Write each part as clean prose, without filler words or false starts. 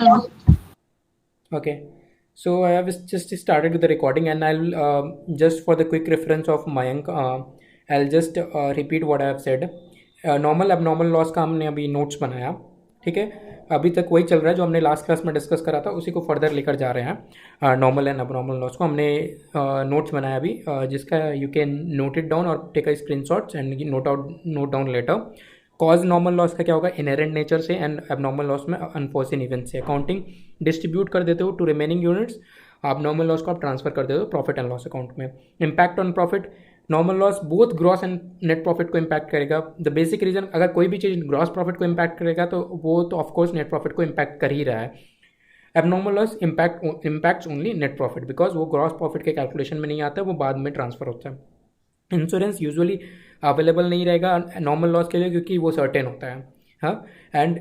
sir. Okay. So I have just started with the recording, and I'll just for the quick reference of Mayank, I'll just repeat what I have said. Normal abnormal loss का हमने अभी notes बनाया, ठीक है. अभी तक वही चल रहा है जो हमने लास्ट क्लास में डिस्कस करा था, उसी को फर्दर लेकर जा रहे हैं. नॉर्मल एंड abnormal लॉस को हमने नोट्स बनाया अभी, जिसका you can note it down और take a screenshots and note down later. Cause normal loss का क्या होगा, इनहेरेंट नेचर से, एंड एबनॉर्मल लॉस में अनफोर्सिन इवेंट से. अकाउंटिंग डिस्ट्रीब्यूट कर देते हो टू रिमेनिंग यूनिट्स. आप नॉर्मल लॉस को आप ट्रांसफर कर देते हो प्रॉफिट एंड लॉस अकाउंट में. Impact on profit, normal loss both gross and net profit को इम्पैक्ट करेगा. द बेसिक रीजन, अगर कोई भी चीज़ ग्रॉस प्रॉफिट को इम्पैक्ट करेगा तो वो तो ऑफकोर्स नेट प्रॉफिट को इम्पैक्ट कर ही रहा है. Abnormal loss impacts only net profit, because वो ग्रॉस प्रॉफिट के कैलकुलेशन में नहीं आता है, वो बाद में ट्रांसफर होता है. इंश्योरेंस यूजुअली अवेलेबल नहीं रहेगा नॉर्मल लॉस के लिए, क्योंकि वो सर्टेन होता है. हाँ. एंड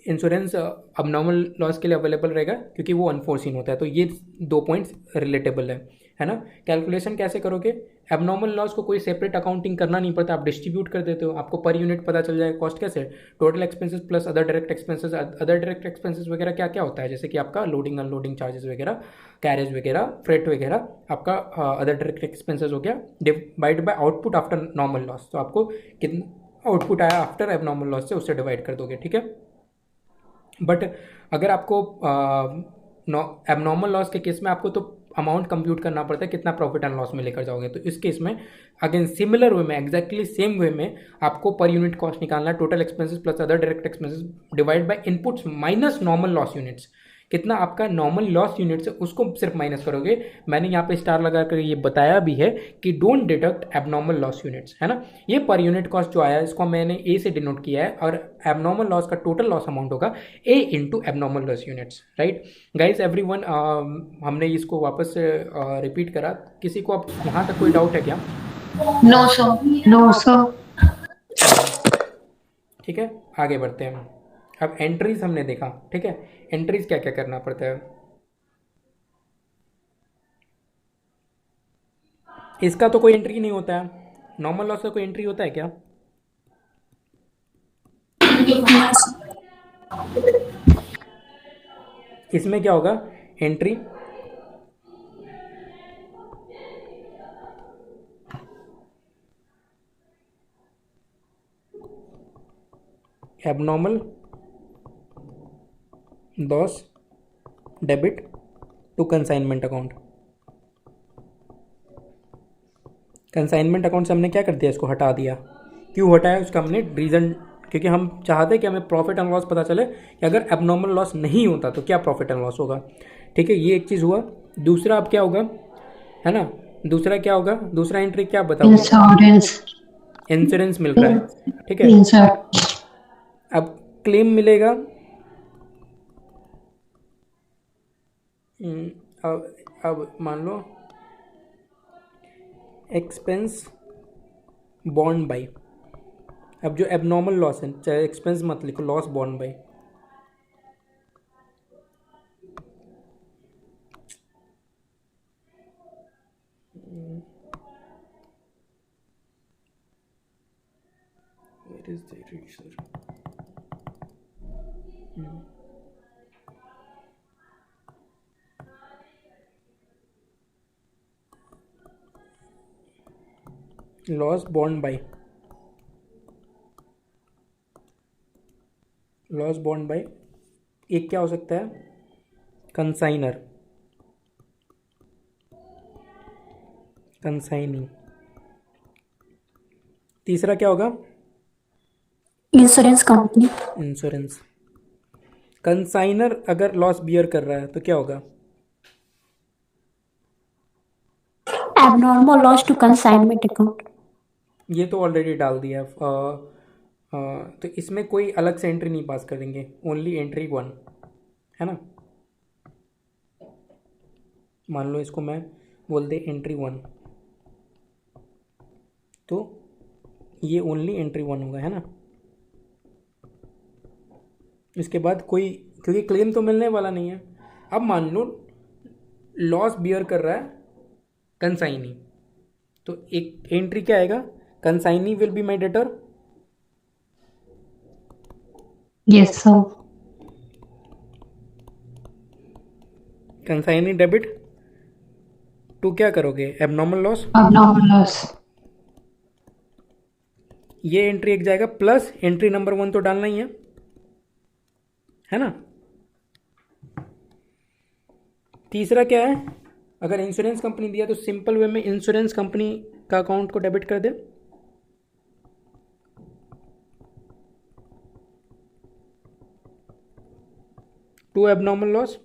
इंश्योरेंस अब नॉर्मल लॉस के लिए अवेलेबल रहेगा क्योंकि वो अनफोर्सिन होता है. तो ये दो पॉइंट्स रिलेटेबल है ना. कैलकुलेशन कैसे करोगे, एबनॉर्मल लॉस को कोई सेपरेट अकाउंटिंग करना नहीं पड़ता, आप डिस्ट्रीब्यूट कर देते हो, आपको पर यूनिट पता चल जाएगा. कॉस्ट कैसे, total expenses plus other direct expenses. Other direct expenses वगैरह क्या क्या होता है, जैसे कि आपका लोडिंग अनलोडिंग चार्जेस वगैरह, कैरेज वगैरह, फ्रेट वगैरह, आपका अदर डायरेक्ट एक्सपेंसेस हो गया, divide by output after normal loss. तो आपको कितना आउटपुट आया आफ्टर एबनॉर्मल लॉस से, उससे डिवाइड कर दोगे, ठीक है. बट अगर आपको एबनॉर्मल लॉस के केस में आपको तो अमाउंट कंप्यूट करना पड़ता है कितना प्रॉफिट एंड लॉस में लेकर जाओगे. तो इस केस में अगेन सिमिलर वे में, एग्जैक्टली सेम वे में आपको पर यूनिट कॉस्ट निकालना है. Total expenses plus other direct expenses divide by inputs minus normal loss units. कितना आपका नॉर्मल लॉस यूनिट्स है उसको सिर्फ माइनस करोगे. मैंने यहाँ पे स्टार लगा कर ये बताया भी है कि don't deduct abnormal loss units, है ना. ये पर यूनिट कॉस्ट जो आया है इसको मैंने ए से डिनोट किया है, और एबनॉर्मल लॉस का टोटल लॉस अमाउंट होगा a into abnormal loss units. Right guys, everyone, हमने इसको वापस से रिपीट करा. किसी को अब यहाँ तक कोई डाउट है क्या? No, sir. No, sir. ठीक है, आगे बढ़ते हैं. अब एंट्रीज हमने देखा, ठीक है. एंट्रीज क्या क्या करना पड़ता है, इसका तो कोई एंट्री नहीं होता है. नॉर्मल लॉस का कोई एंट्री होता है क्या? Yes. इसमें क्या होगा, entry abnormal loss debit to consignment account. Consignment account से हमने क्या कर दिया, इसको हटा दिया. क्यों हटाया, उसका हमने रीज़न, क्योंकि हम चाहते कि हमें प्रॉफिट एंड लॉस पता चले कि अगर एबनॉर्मल लॉस नहीं होता तो क्या प्रॉफिट एंड लॉस होगा. ठीक है, ये एक चीज़ हुआ. दूसरा अब क्या होगा, है ना. दूसरा क्या होगा, दूसरा एंट्री क्या बताओगे, Insurance. इंश्योरेंस मिल रहा है, ठीक है. Insurance. अब क्लेम मिलेगा. अब मान लो एक्सपेंस बॉन्ड बाई. अब जो एबनॉर्मल लॉस है, चाहे एक्सपेंस मत लिखो, loss bond by. Where is the eraser? Loss bond by, loss bond by. एक क्या हो सकता है, कंसाइनर, कंसाइनिंग. तीसरा क्या होगा, Insurance company. इंश्योरेंस. कंसाइनर अगर लॉस बियर कर रहा है तो क्या होगा, Abnormal loss to consignment account. ये तो ऑलरेडी डाल दिया. तो इसमें कोई अलग से एंट्री नहीं पास करेंगे, ओनली एंट्री 1, है ना. मान लो इसको मैं बोल दे एंट्री 1, तो ये ओनली एंट्री 1 होगा, है ना. इसके बाद कोई, क्योंकि क्लेम तो मिलने वाला नहीं है. अब मान लो लॉस बियर कर रहा है कंसाइनी, तो एक एंट्री क्या आएगा, consignee will be my debtor. Yes, sir. Consignee debit to क्या करोगे, एबनॉर्मल लॉस। abnormal loss. ये एंट्री एक जाएगा प्लस एंट्री नंबर 1 तो डालना ही है ना। तीसरा क्या है, अगर इंश्योरेंस कंपनी दिया तो सिंपल वे में इंश्योरेंस कंपनी का अकाउंट को डेबिट कर दे। To abnormal loss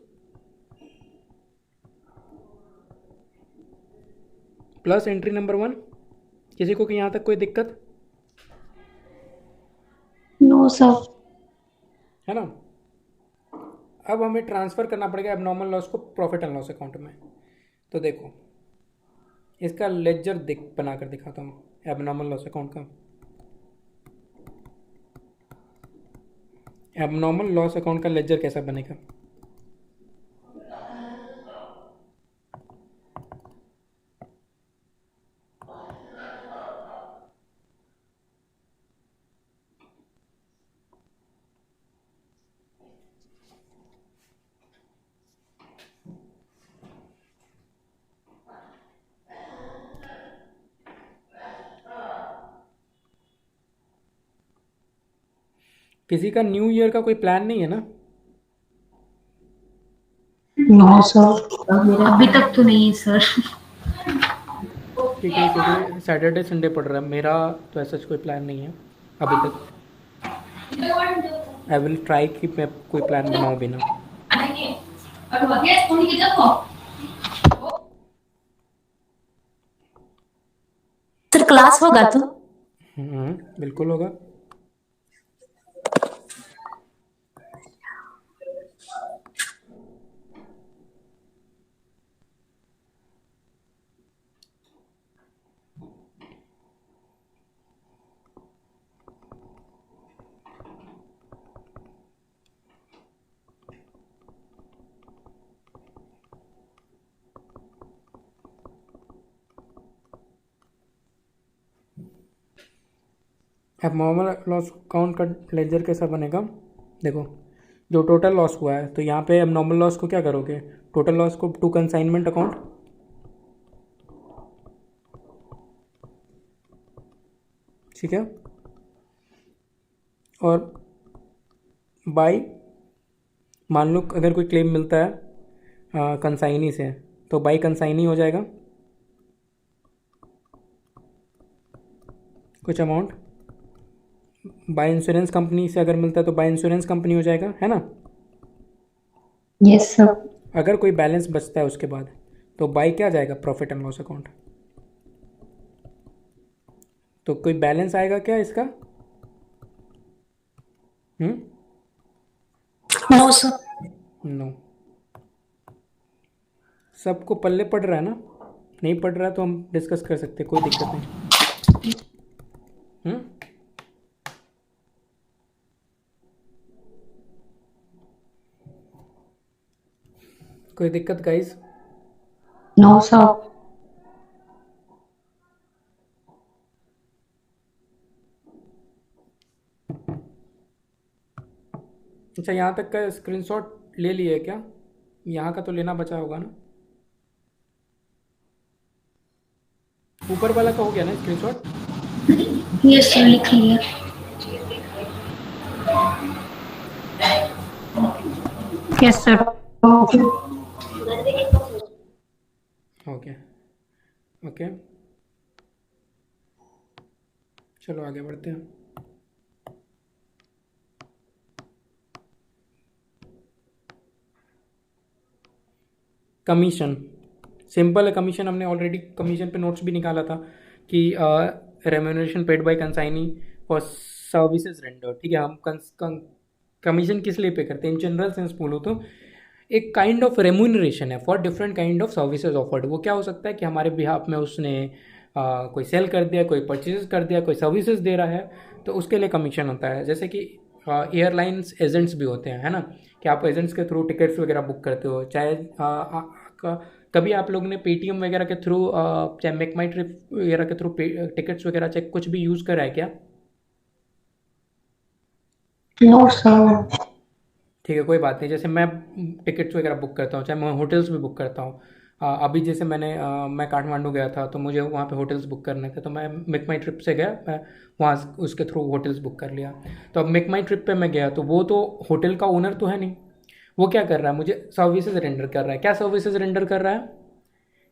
plus entry number 1। किसी को यहाँ तक कोई दिक्कत No, sir. है ना। अब हमें ट्रांसफ़र करना पड़ेगा एबनॉर्मल लॉस को प्रॉफिट एंड लॉस अकाउंट में। तो देखो इसका लेजर बना कर दिखाता हूँ एबनॉर्मल लॉस अकाउंट का। एबनॉर्मल लॉस अकाउंट का लेजर कैसा बनेगा, किसी का न्यू ईयर का कोई प्लान नहीं है ना। No, sir. अभी तक तो नहीं है सर। क्योंकि सैटरडे संडे पड़ रहा है, मेरा तो ऐसा कोई प्लान नहीं है अभी तक। आई विल ट्राई कि मैं कोई प्लान बनाऊँ भी ना। सर क्लास होगा तो बिल्कुल होगा। एबनॉर्मल लॉस अकाउंट का लेजर कैसा बनेगा, देखो जो टोटल लॉस हुआ है तो यहाँ पे एबनॉर्मल लॉस को क्या करोगे, टोटल लॉस को टू कंसाइनमेंट अकाउंट, ठीक है। और बाई, मान लो अगर कोई क्लेम मिलता है कंसाइनी से तो बाई कंसाइनी हो जाएगा कुछ अमाउंट। बाय इंश्योरेंस कंपनी से अगर मिलता है तो बाय इंश्योरेंस कंपनी हो जाएगा, है ना। Yes, sir. अगर कोई बैलेंस बचता है उसके बाद तो बाय क्या जाएगा, प्रॉफिट एंड लॉस अकाउंट। तो कोई बैलेंस आएगा क्या इसका, No, sir. नो। सबको पल्ले पड़ रहा है ना, नहीं पड़ रहा तो हम डिस्कस कर सकते हैं, कोई दिक्कत नहीं। कोई दिक्कत गाइस। No, sir. अच्छा यहाँ तक का स्क्रीनशॉट ले लिए क्या, यहाँ का तो लेना बचा होगा ना, ऊपर वाला का हो गया ना स्क्रीनशॉट। यस सर, लिख लिया। Yes, sir. Okay. Okay okay, चलो आगे बढ़ते हैं। कमीशन सिंपल है, कमीशन हमने ऑलरेडी कमीशन पे नोट्स भी निकाला था कि remuneration paid bye consignee for services render, ठीक है। हम कमीशन किस लिए पे करते हैं, इन जनरल सेंस बोलो तो एक काइंड ऑफ रेम्यूनरेशन है for different kind of services offered. वो क्या हो सकता है कि हमारे बिहाफ में उसने कोई सेल कर दिया, कोई परचेज कर दिया, कोई सर्विसेज दे रहा है, तो उसके लिए कमीशन होता है। जैसे कि एयरलाइंस एजेंट्स भी होते हैं, है ना, कि आप एजेंट्स के थ्रू टिकट्स वगैरह बुक करते हो, चाहे कभी आप लोग ने पेटीएम वगैरह के थ्रू चाहे मेक माई ट्रिप वगैरह के थ्रू टिकट्स वगैरह चाहे कुछ भी यूज़ करा है क्या। No, sir. ठीक है, कोई बात नहीं। जैसे मैं टिकट्स वगैरह बुक करता हूँ, चाहे मैं होटल्स भी बुक करता हूँ। अभी जैसे मैं काठमांडू गया था, तो मुझे वहाँ पे होटल्स बुक करने थे, तो मैं मेक माई ट्रिप से गया, मैं वहाँ उसके थ्रू होटल्स बुक कर लिया। तो अब मेक माई ट्रिप पे मैं गया, तो वो तो होटल का ओनर तो है नहीं, वो क्या कर रहा है, मुझे सर्विसेज रेंडर कर रहा है। क्या सर्विसेज रेंडर कर रहा है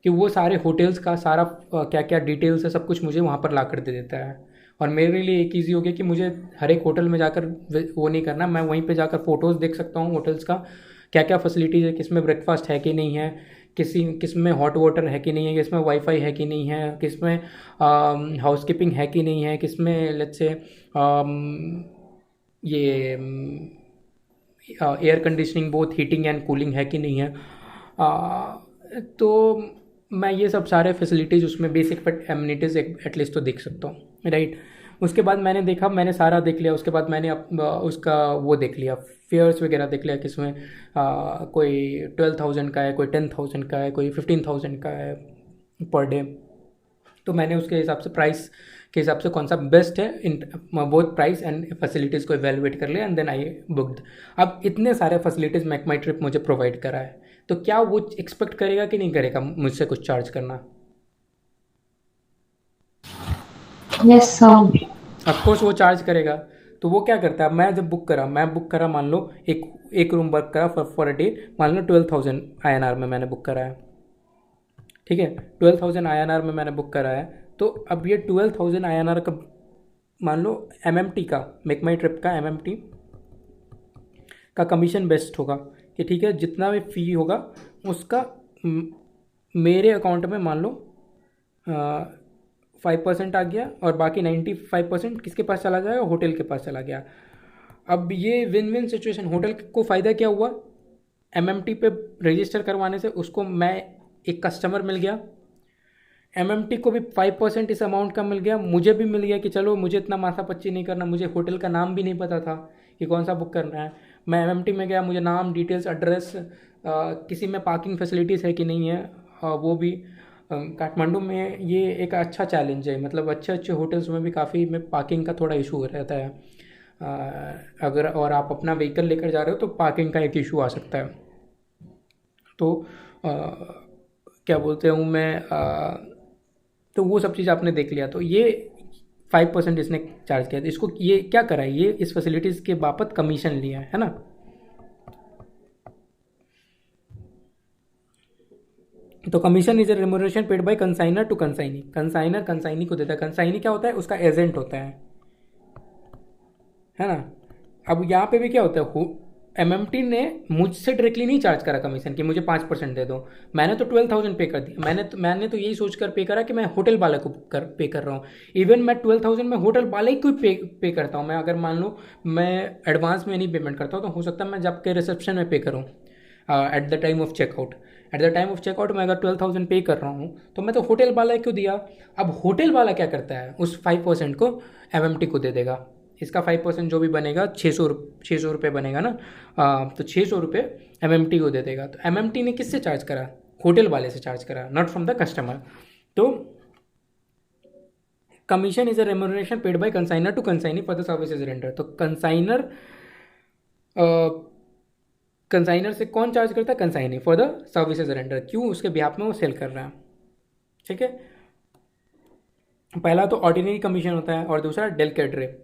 कि वो सारे होटल्स का सारा क्या क्या डिटेल्स है, सब कुछ मुझे वहाँ पर ला कर दे देता है। और मेरे लिए एक ईजी हो गया कि मुझे हर एक होटल में जाकर वो नहीं करना, मैं वहीं पे जाकर फ़ोटोज़ देख सकता हूँ होटल्स का, क्या क्या फैसिलिटीज़ है, किस में ब्रेकफास्ट है कि नहीं है, किस में हॉट वाटर है कि नहीं है, किस में वाईफाई है कि नहीं है, किस में हाउसकीपिंग है कि नहीं है, किस में लेट्स से ये air conditioning both heating and cooling है कि नहीं है। तो मैं ये सब सारे फैसिलिटीज़ उसमें बेसिक एमिनिटीज़ एटलीस्ट तो देख सकता हूँ, राइट। उसके बाद मैंने देखा, मैंने सारा देख लिया, उसके बाद मैंने उसका वो देख लिया, फेयर्स वगैरह देख लिया, किसमें कोई 12,000 का है, कोई 10,000 का है, कोई 15,000 का है पर डे। तो मैंने उसके हिसाब से प्राइस के हिसाब से कौन सा बेस्ट है in both price and facilities को एवेलुएट कर लिया, एंड देन आई बुकड। अब इतने सारे फैसिलिटीज़ मेक माई ट्रिप मुझे प्रोवाइड करा है, तो क्या वो एक्सपेक्ट करेगा कि नहीं करेगा मुझसे कुछ चार्ज करना? Yes, sir. ऑफकोर्स वो चार्ज करेगा। तो वो क्या करता है, मैं बुक करा मान लो एक रूम वर्क करा फॉर अ डे, मान लो 12,000 INR में मैंने बुक करा है, ठीक है, 12,000 INR में मैंने बुक करा है। तो अब ये 12,000 INR का मान लो MMT का, मेक माई ट्रिप का MMT का कमीशन बेस्ट होगा कि ठीक है, जितना भी फ़ी होगा उसका मेरे अकाउंट में मान लो 5% आ गया, और बाकी 95% किसके पास चला जाएगा, होटल के पास चला गया। अब ये विन विन सिचुएशन, होटल को फ़ायदा क्या हुआ, MMT पे रजिस्टर करवाने से उसको मैं एक कस्टमर मिल गया, MMT को भी 5% इस अमाउंट का मिल गया, मुझे भी मिल गया कि चलो मुझे इतना माथा पच्ची नहीं करना, मुझे होटल का नाम भी नहीं पता था कि कौन सा बुक करना है। मैं MMT में गया, मुझे नाम डिटेल्स एड्रेस, किसी में पार्किंग फैसिलिटीज़ है कि नहीं है, वो भी काठमांडू में ये एक अच्छा चैलेंज है, मतलब अच्छे अच्छे होटल्स में भी काफ़ी में पार्किंग का थोड़ा इशू रहता है। अगर और आप अपना व्हीकल लेकर जा रहे हो तो पार्किंग का एक इशू आ सकता है। तो क्या बोलते हूँ मैं, तो वो सब चीज़ आपने देख लिया। तो ये 5% इसने चार्ज किया, तो इसको ये क्या करा है, ये इस फैसिलिटीज़ के बाबत कमीशन लिया है ना। तो commission is a remuneration paid by consignor to consignee, consignor consignee को देता है। कंसाइनी क्या होता है, उसका एजेंट होता है ना। अब यहाँ पे भी क्या होता है, MMT ने मुझसे डायरेक्टली नहीं चार्ज करा कमीशन कि मुझे 5% दे दो, मैंने तो 12,000 पे कर दिया। मैंने तो यही सोच कर पे करा कि मैं होटल वाले को पे कर रहा हूँ। इवन मैं 12,000 में होटल वाले को पे करता हूँ। मैं अगर मान लो मैं एडवांस में नहीं पेमेंट करता हूँ, तो हो सकता है मैं जब के रिसेप्शन में पे करूँ at the time of checkout. At the time of checkout मैं अगर 12,000 पे कर रहा हूँ, तो मैं तो होटल वाला क्यों दिया। अब होटल वाला क्या करता है, उस 5% को MMT को दे देगा। इसका 5% जो भी बनेगा 600 रुपये बनेगा ना, तो 600 रुपये MMT को दे देगा। तो MMT ने किससे चार्ज करा, होटल वाले से चार्ज करा, नॉट फ्रॉम द कस्टमर। तो commission is a remuneration paid by consignor to consignee for the services render. तो कंसाइनर से कौन चार्ज करता है, consignee for the services render, क्यों, उसके बिहाफ में वो सेल कर रहा है, ठीक है। पहला तो ऑर्डिनरी कमीशन होता है, और दूसरा डेलकेट रे।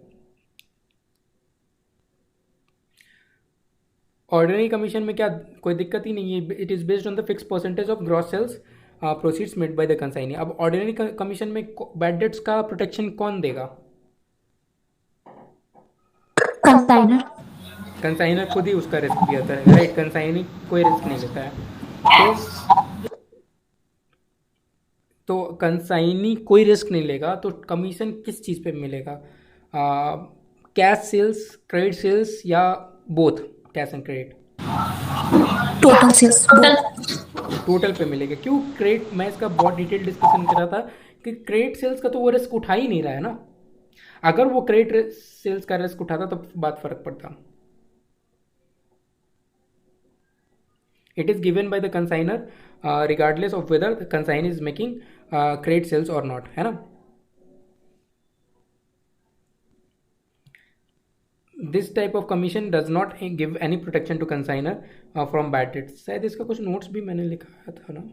ऑर्डिनरी कमीशन में क्या कोई दिक्कत ही नहीं है, it is based on the fix percentage of gross sales proceeds made by the consignee. अब ऑर्डिनरी कमीशन में बैड डेट्स का प्रोटेक्शन कौन देगा, कंसाइनर। कंसाइनर खुद ही उसका रिस्क लेता है, राइट। कंसाइनी कोई रिस्क नहीं लेता है, तो कंसाइनी कोई रिस्क नहीं लेगा, तो कमीशन किस चीज़ पे मिलेगा, कैश सेल्स, क्रेडिट सेल्स, या both cash and credit, total sales. Total पे मिलेगा। क्यों क्रेडिट, मैं इसका बहुत डिटेल डिस्कशन कर रहा था कि क्रेडिट सेल्स का तो वो रिस्क उठा ही नहीं रहा है ना। अगर वो क्रेडिट सेल्स का रिस्क उठाता तो बात फर्क पड़ता। It is given by the consignor regardless of whether the consign is making credit sales और नॉट, है ना। This type of commission does not give any protection to consignor from bad debt. शायद इसका कुछ नोट्स भी मैंने लिखा था ना।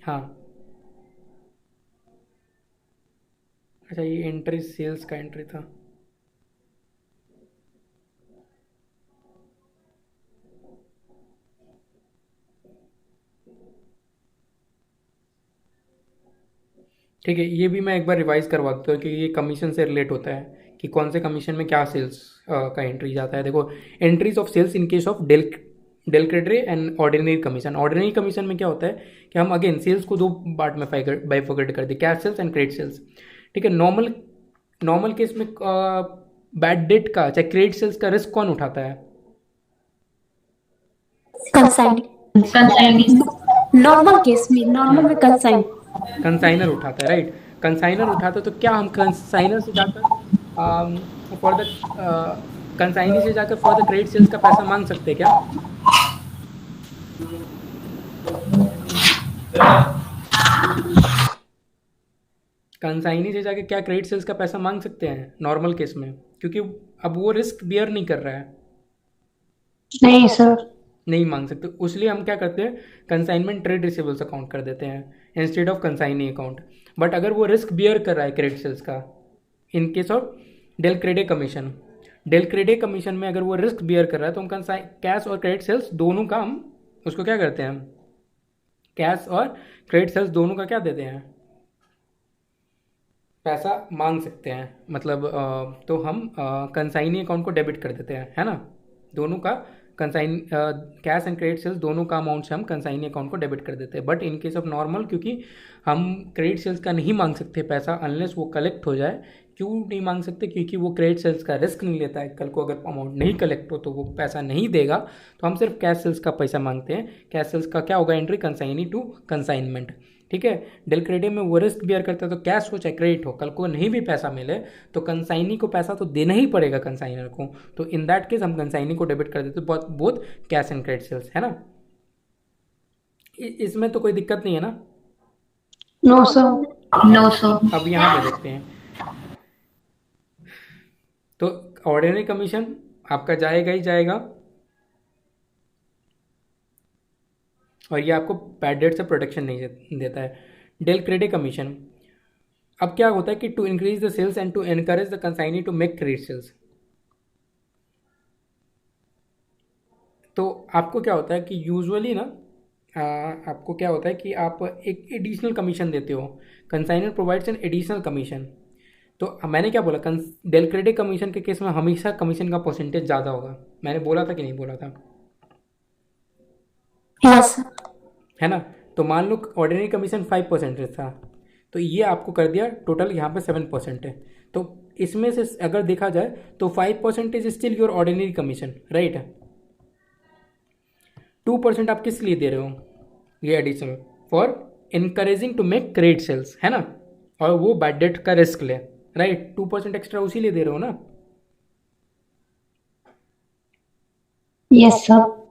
हाँ, अच्छा ये एंट्री सेल्स का एंट्री था। ठीक है, ये भी मैं एक बार रिवाइज करवा देता हूँ कि ये कमीशन से रिलेट होता है कि कौन से कमीशन में क्या सेल्स का एंट्री जाता है। देखो, entries of sales in case of del credit and ordinary commission. Ordinary commission में क्या होता है कि हम अगेन सेल्स को दो पार्ट में बाइफर्केट कर दी, cash sales and credit sales. ठीक है, नॉर्मल केस में बैड डेट का चाहे क्रेडिट सेल्स का रिस्क कौन उठाता है? कंसाइनी। नॉर्मल में कंसाइन। कंसाइनर उठाता है, राइट। कंसाइनर उठाता है, तो क्या हम कंसाइनर से जाकर फॉर द कंसाइनी से जाकर फॉर द क्रेडिट सेल्स का पैसा मांग सकते हैं क्या? कंसाइनी से जाकर क्या क्रेडिट सेल्स का पैसा मांग सकते हैं नॉर्मल केस में? क्योंकि अब वो रिस्क बियर नहीं कर रहा है। नहीं सर। नहीं मांग सकते, इसलिए हम क्या करते हैं, कंसाइनमेंट ट्रेड रिसीवेबल्स अकाउंट कर देते हैं instead of consignee account. But अगर वो रिस्क बियर कर रहा है क्रेडिट सेल्स का, in case of del credit commission में अगर वो रिस्क बियर कर रहा है तो हम कैश और क्रेडिट सेल्स दोनों का हम उसको क्या करते हैं, कैश और क्रेडिट सेल्स दोनों का क्या देते हैं, पैसा मांग सकते हैं। मतलब तो हम कंसाइनी अकाउंट को डेबिट कर देते हैं, है ना। दोनों का consign cash and credit sales दोनों का अमाउंट से हम कंसाइनी अकाउंट को डेबिट कर देते हैं। But in case of normal, क्योंकि हम क्रेडिट सेल्स का नहीं मांग सकते पैसा अनलेस वो कलेक्ट हो जाए। क्यों नहीं मांग सकते? क्योंकि वो क्रेडिट सेल्स का रिस्क नहीं लेता है। कल को अगर अमाउंट नहीं कलेक्ट हो तो वो पैसा नहीं देगा, तो हम सिर्फ कैश सेल्स का पैसा मांगते हैं। कैश सेल्स का क्या होगा, एंट्री कंसाइनी टू कंसाइनमेंट। ठीक है, डेल क्रेडिट में वो रिस्क बियर करता है, तो कैश हो चाहे क्रेडिट हो, कल को नहीं भी पैसा मिले तो कंसाइनी को पैसा तो देना ही पड़ेगा कंसाइनर को। तो इन दैट केस हम कंसाइनी को डेबिट कर देते हैं, both cash and credit sales, है ना। इसमें तो कोई दिक्कत नहीं है ना। No sir. अब यहाँ पे देखते हैं, तो ऑर्डिनरी कमीशन आपका जाएगा ही जाएगा, और ये आपको बैड डेट से प्रोटेक्शन नहीं देता है। डेल क्रेडिट कमीशन, अब क्या होता है कि to increase the sales and to encourage the consignee to make credit sales. तो आपको क्या होता है कि यूजुअली ना आपको क्या होता है कि आप एक एडिशनल कमीशन देते हो। Consignor provides an additional commission. तो मैंने क्या बोला, डेल क्रेडिट कमीशन के केस में हमेशा कमीशन का परसेंटेज ज़्यादा होगा। मैंने बोला था कि नहीं बोला था? यस है ना। तो मान लो ऑर्डिनरी कमीशन 5% था, तो ये आपको कर दिया टोटल यहाँ पे 7% है। तो इसमें से अगर देखा जाए तो 5% is still your ordinary commission, right. 2% आप किस लिए दे रहे हो, ये additional for encouraging to make credit sales, है ना। और वो बैड डेट का रिस्क ले, राइट। 2% एक्स्ट्रा उसी लिए दे रहे हो ना। Yes sir.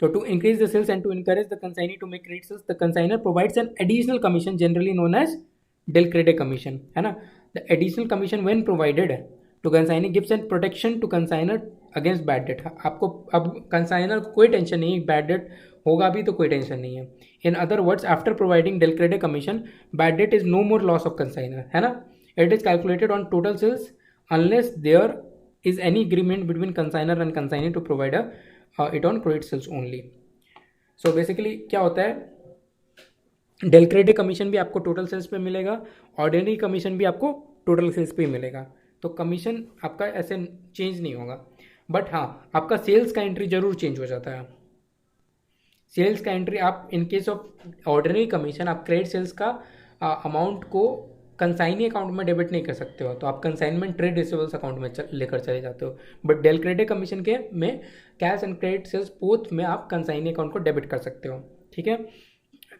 So to increase the sales and to encourage the consignee to make credit sales, the consignor provides an additional commission generally known as del credit commission, है ना। The additional commission when provided to consignee gives an protection to consignor against bad debt। आपको अब consignor को कोई tension नहीं है, bad debt होगा भी तो कोई टेंशन नहीं है। In other words, after providing del credit commission, bad debt is no more loss of consignor, है ना। It is calculated on total sales unless there is any agreement between consignor and consignee to provide it on credit sales only। So basically क्या होता है, del credit commission भी आपको total sales पे मिलेगा, ordinary commission भी आपको total sales पे मिलेगा। तो कमीशन आपका ऐसे चेंज नहीं होगा। बट हाँ, आपका सेल्स का एंट्री जरूर चेंज हो जाता है। सेल्स का एंट्री आप इन केस ऑफ ऑर्डिनरी कमीशन आप क्रेडिट सेल्स का अमाउंट को कंसाइनी अकाउंट में डेबिट नहीं कर सकते हो, तो आप कंसाइनमेंट ट्रेड रिसीवेबल्स अकाउंट में लेकर चले जाते हो। बट डेल क्रेडिट कमीशन के में cash and credit sales both में आप कंसाइनी अकाउंट को डेबिट कर सकते हो। ठीक है,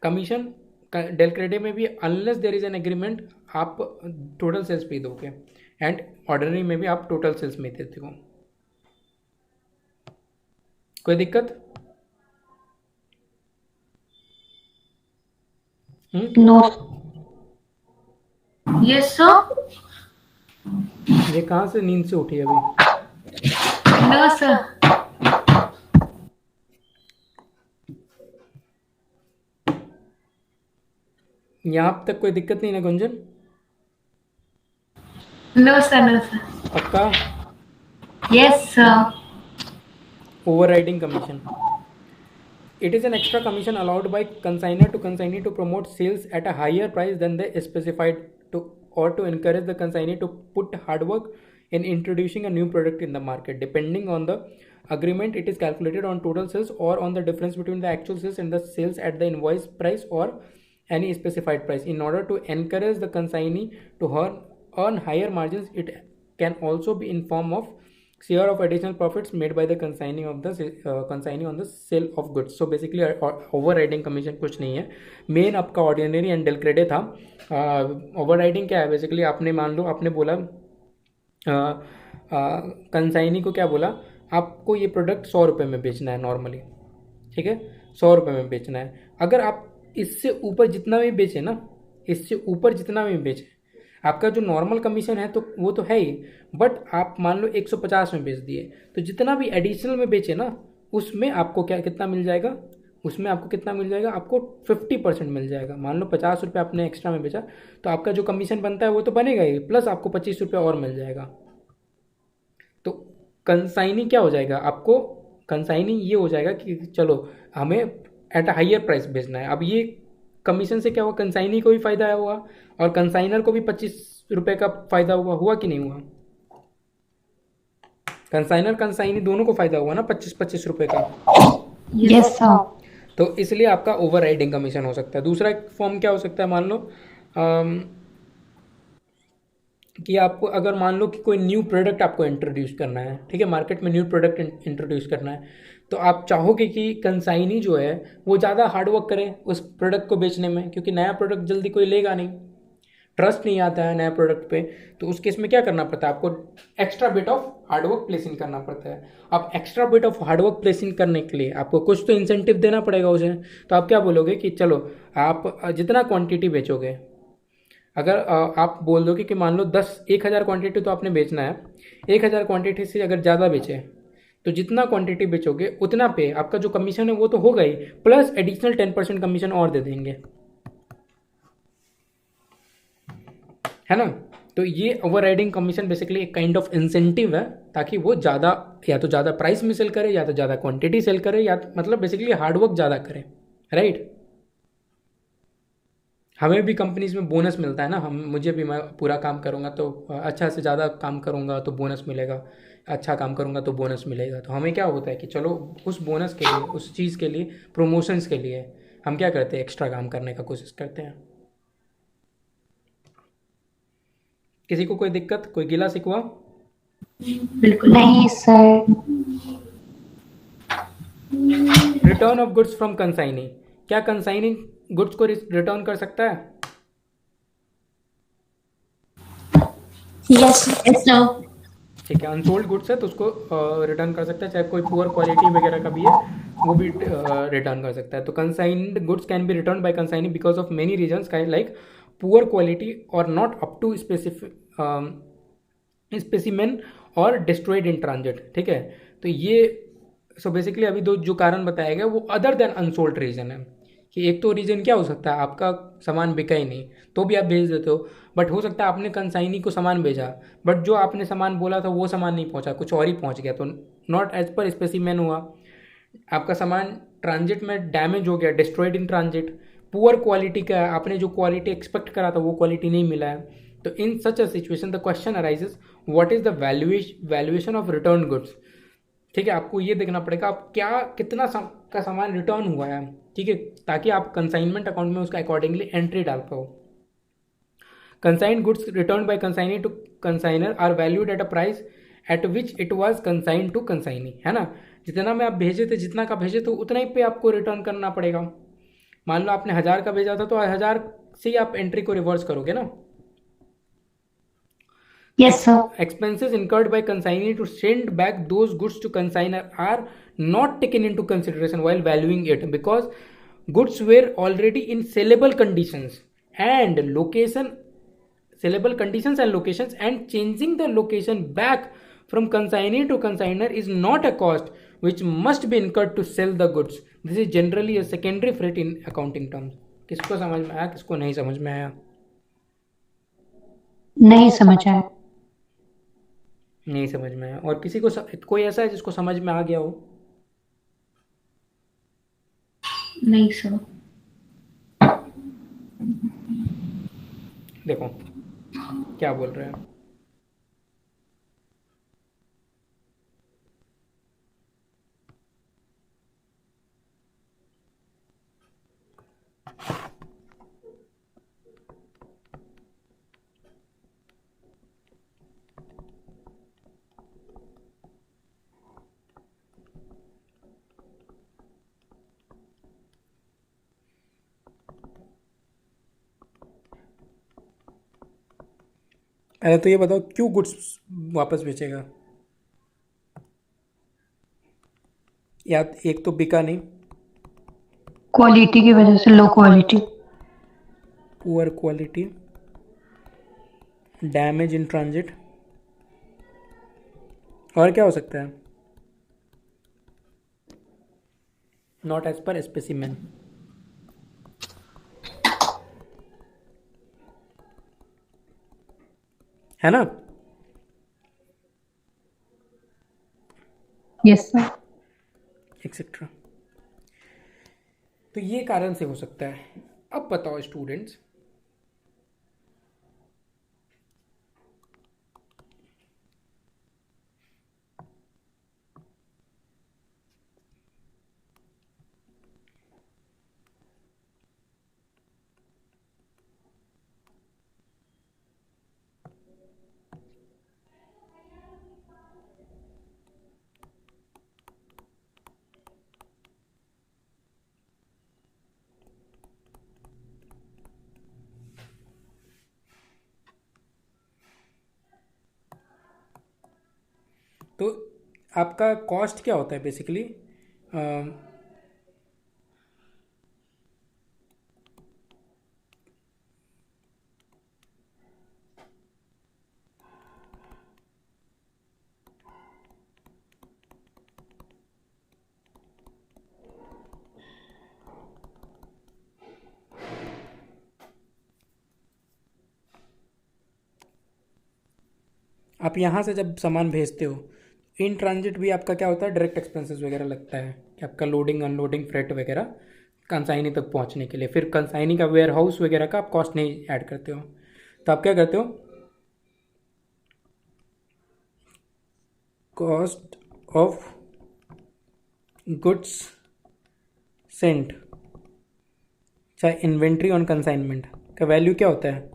कमीशन डेल क्रेडिट में भी unless there is an agreement आप टोटल सेल्स पे दोगे, एंड ऑर्डिनरी में भी आप टोटल सेल्स में देते हो। कोई दिक्कत? No Yes, sir. ये कहाँ से नींद से उठी अभी? No, sir. यहाँ तक कोई दिक्कत नहीं ना Gunjan? No, sir. No, sir. पक्का? Yes, sir. Overriding commission. It is an extra commission allowed by consignor to consignee to promote sales at a higher price than they specified to, or to encourage the consignee to put hard work in introducing a new product in the market. Depending on the agreement, it is calculated on total sales or on the difference between the actual sales and the sales at the invoice price or any specified price. In order to encourage the consignee to earn higher margins, it can also be in form of share of additional profits made by the consignee of the consignee on the sale of goods. So basically overriding commission कुछ नहीं है, main आपका ordinary and del credit था. Overriding क्या है? Basically आपने मान लो आपने बोला कंसाइनी को क्या बोला, आपको ये प्रोडक्ट 100 रुपये में बेचना है नॉर्मली, ठीक है, 100 रुपये में बेचना है. अगर आप इससे ऊपर जितना भी बेचे ना, इससे ऊपर जितना भी बेचे, आपका जो नॉर्मल कमीशन है तो वो तो है ही, बट आप मान लो 150 में बेच दिए, तो जितना भी एडिशनल में बेचे ना, उसमें आपको क्या कितना मिल जाएगा, उसमें आपको कितना मिल जाएगा, आपको 50% मिल जाएगा. मान लो 50 रुपये आपने एक्स्ट्रा में बेचा, तो आपका जो कमीशन बनता है वो तो बनेगा ही, प्लस आपको 25 रुपये और मिल जाएगा. तो कंसाइनी क्या हो जाएगा, आपको कंसाइनी ये हो जाएगा कि चलो हमें एट अ हाइयर प्राइस बेचना है. अब ये कमीशन से क्या हुआ, कंसाइनी को भी फ़ायदा हुआ और कंसाइनर को भी 25 रुपये का फ़ायदा हुआ कि नहीं हुआ? कंसाइनर कंसाइनी दोनों को फ़ायदा हुआ ना 25-25 रुपये का. Yes sir. तो इसलिए आपका ओवर राइडिंग कमीशन हो सकता है. दूसरा एक फॉर्म क्या हो सकता है, मान लो कि आपको अगर मान लो कि कोई न्यू प्रोडक्ट आपको इंट्रोड्यूस करना है, ठीक है, मार्केट में न्यू प्रोडक्ट इंट्रोड्यूस करना है, तो आप चाहोगे कि कंसाइनी जो है वो ज़्यादा हार्डवर्क करे उस प्रोडक्ट को बेचने में, क्योंकि नया प्रोडक्ट जल्दी कोई लेगा नहीं, ट्रस्ट नहीं आता है नया प्रोडक्ट पे. तो उस केस में क्या करना पड़ता है, आपको extra bit of hard work placing करना पड़ता है. अब extra bit of hard work placing करने के लिए आपको कुछ तो इंसेंटिव देना पड़ेगा उसे. तो आप क्या बोलोगे कि चलो आप जितना क्वांटिटी बेचोगे, अगर आप बोल दोगे कि मान लो 10,000 क्वांटिटी तो आपने बेचना है, 1000 क्वांटिटी से अगर ज़्यादा बेचे तो जितना क्वांटिटी बेचोगे उतना पे आपका जो कमीशन है वो तो होगा ही, प्लस एडिशनल 10% कमीशन और दे देंगे, है ना. तो ये ओवरराइडिंग कमीशन बेसिकली एक काइंड ऑफ इंसेंटिव है, ताकि वो ज़्यादा या तो ज़्यादा प्राइस में सेल करे या तो ज़्यादा क्वांटिटी सेल करे, या मतलब बेसिकली हार्डवर्क ज़्यादा करे, राइट. हमें भी कंपनीज में बोनस मिलता है ना, मुझे भी, मैं पूरा काम करूँगा तो अच्छा से ज़्यादा काम करूँगा तो बोनस मिलेगा, अच्छा काम करूँगा तो बोनस मिलेगा. तो हमें क्या होता है कि चलो उस बोनस के लिए, उस चीज़ के लिए, प्रमोशंस के लिए हम क्या करते हैं, एक्स्ट्रा काम करने का कोशिश करते हैं. किसी को कोई दिक्कत, कोई गिला शिकवा? बिल्कुल नहीं sir. Return of goods from consignee, क्या कंसाइनी गुड्स को रिटर्न कर सकता है? Yes sir. ठीक है, अनसोल्ड गुड्स है तो उसको रिटर्न कर सकता है, चाहे कोई पुअर क्वालिटी वगैरह का भी है वो भी रिटर्न कर सकता है. तो consigned goods can be return by consignee because of many reasons, like poor quality और नॉट अप टू स्पेसिमेन और डिस्ट्रॉयड इन ट्रांजिट. ठीक है, तो ये सो बेसिकली अभी दो जो कारण बताया गया वो अदर देन अनसोल्ड रीजन है. कि एक तो रीजन क्या हो सकता है, आपका सामान बिका ही नहीं तो भी आप भेज देते हो, बट हो सकता है आपने कंसाइनी को सामान भेजा बट जो आपने सामान बोला था वो सामान नहीं पहुंचा, कुछ और ही पहुंच गया, तो नॉट एज पर स्पेसिमेन हुआ. आपका सामान ट्रांजिट में डैमेज हो गया, destroyed in transit, poor quality का है, आपने जो क्वालिटी एक्सपेक्ट करा था वो क्वालिटी नहीं मिला है. तो in such a situation the question arises what is the valuation of return goods. ठीक है, आपको ये देखना पड़ेगा आप क्या कितना का सामान रिटर्न हुआ है, ठीक है, ताकि आप कंसाइनमेंट अकाउंट में उसका अकॉर्डिंगली एंट्री डाल पाओ. Consigned goods return by consignee to consignor are valued at a price at which it was consign to consignee, है ना. जितना में आप भेजे थे, जितना का भेजे तो उतना ही पे आपको रिटर्न करना पड़ेगा. मान लो आपने 1000 का भेजा था तो 1000 से ही आप एंट्री को रिवर्स करोगे ना. Yes, sir. Expenses incurred by consignee to send back those goods to consignor are not taken into consideration while valuing it, because goods were already in sellable conditions and locations, and changing the location back from consignee to consigner is not a cost which must be incurred to sell the goods. This is generally a secondary freight in accounting terms. किसको समझ में आया, किसको नहीं समझ में आया? नहीं समझ आया। नहीं समझ में आया। और किसी को कोई ऐसा है जिसको समझ में आ गया हो? नहीं सर। देखो क्या बोल रहे हैं। अरे तो ये बताओ क्यों गुड्स वापस बेचेगा? या एक तो बिका नहीं, क्वालिटी की वजह से, low quality, poor quality, damage in transit, और क्या हो सकता है? Not as per specimen. है ना? Yes sir. एक्सेट्रा। तो ये कारण से हो सकता है। अब बताओ स्टूडेंट्स, तो आपका कॉस्ट क्या होता है बेसिकली? आप यहाँ से जब सामान भेजते हो, इन ट्रांजिट भी आपका क्या होता है, डायरेक्ट एक्सपेंसेस वगैरह लगता है कि आपका लोडिंग अनलोडिंग फ्रेट वगैरह कंसाइनी तक पहुँचने के लिए। फिर कंसाइनी का वेयर हाउस वगैरह का आप कॉस्ट नहीं ऐड करते हो, तो आप क्या करते हो, कॉस्ट ऑफ गुड्स सेंट, चाहे इन्वेंट्री ऑन कंसाइनमेंट का वैल्यू क्या होता है?